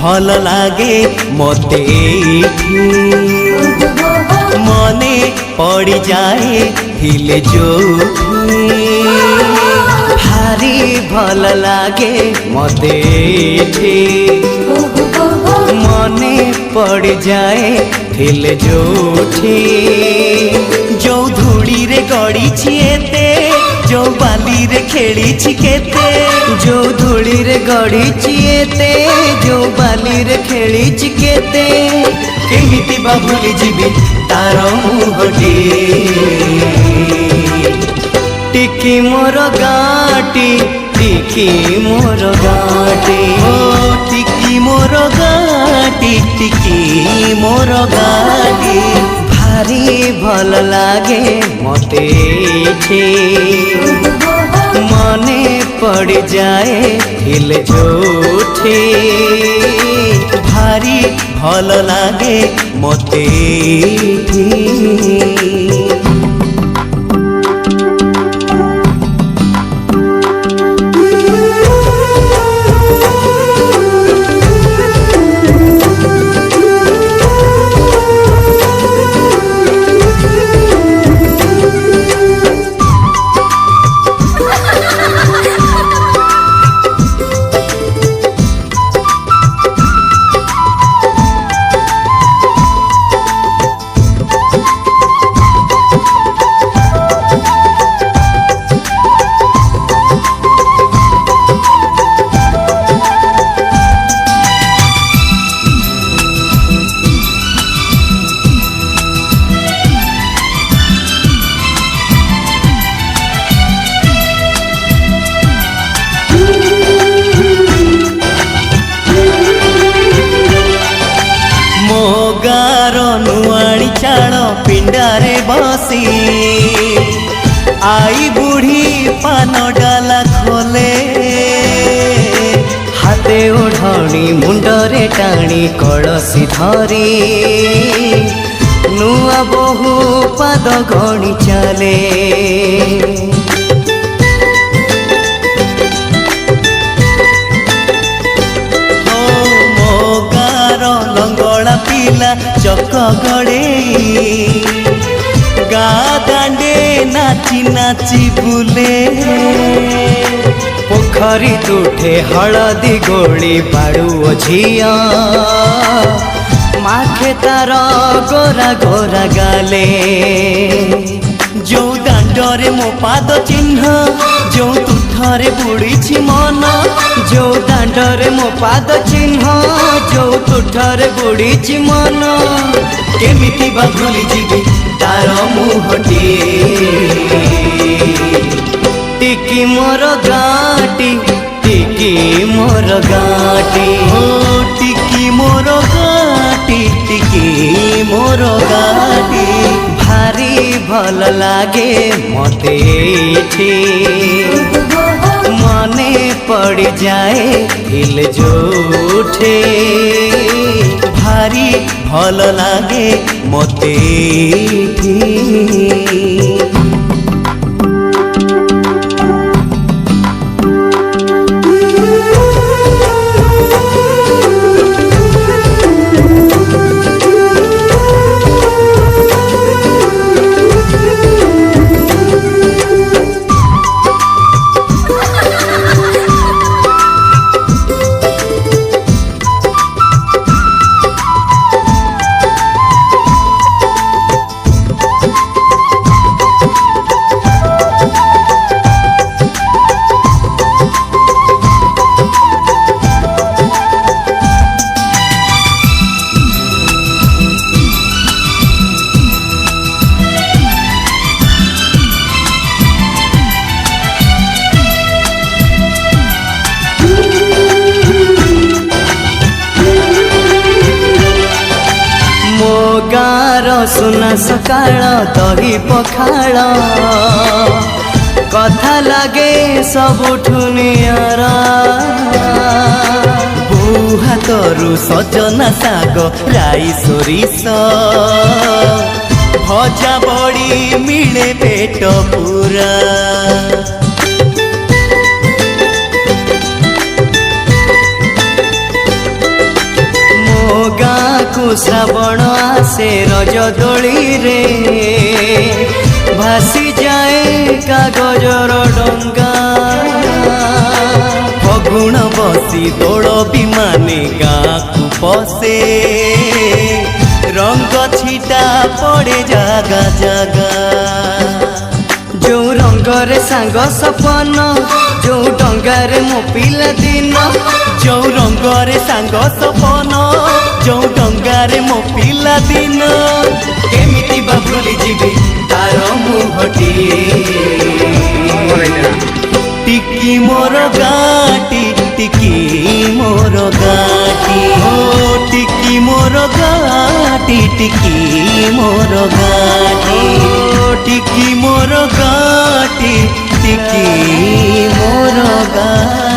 भल लागे मते मने पड़ी जाए हिले जो भारी भल लागे मते मने पड़ जाए हिले जोठी जो धूड़ी रे गड़ी छिएते जो बाली रे खेली छिकेते जो धूड़ी रे गड़ी छिएते जो बाली रे खेली छिकेते केमिति बा भूली जीवी तार मुहटी टिकी मोर गाटी टिकी मोर गाटी ओ टिकी मोर गाटी टिकी मोर गाटी भारी भल लागे मते मने पड़ जाए हिल जोठे भारी भल लागे मते नुआणी चाल पिंडारे बसी आई बुढ़ी पान डाला खोले हाथे ओढ़णी मुंडरे टाणी कलसी धरी नुआ बहु पाद गणी चले लंगड़ा पिला चक गड़े गा दांडे नाची नाची बुले पोखरी तुठे हलदी गोली बाड़ू झिया माखे तार गोरा गोरा गाले जो दांडरे मो पाद चिन्ह जो तुठरे बुड़ी मन जो दांडरे मो पाद चिन्ह जो तुठरे बुड़ी मन केमिति बा भूली जीवी तार मुहटी टिकी मोर गाटी टिकी मोर गाटी ओ टिकी मोर गाटी टिकी मोर गाटी भारी भल लागे मते मने पड़ जाए हिल जोठे भारी भल लागे मते गाँर सुना सकाळ दही पखाळ कथा लागे सबुठु नियारा बोऊ हातरू सजना साग राई सोरिष भजा बड़ी मिले पेट पूरा गाँकु श्रावण आसे रज दोली रे भासी जाए कागजर डंगा फगुण बसी दोल विमाने गाँकु पसे रंग छिटा पड़े जागा जागा जो रंगरे सांग सपन जो डंगारे मो पिला दिन जो रंगरे सांग सपन जो डंगारे मो पिला दिन केमिति बा भूली जीवी तार मुहटी टिकी मोर गाटी टिकी मोर गाटी हो टिकी मोर गाटी टिकी मोर गाटी टिकी मोर गाटी टिकी मोर गाटी।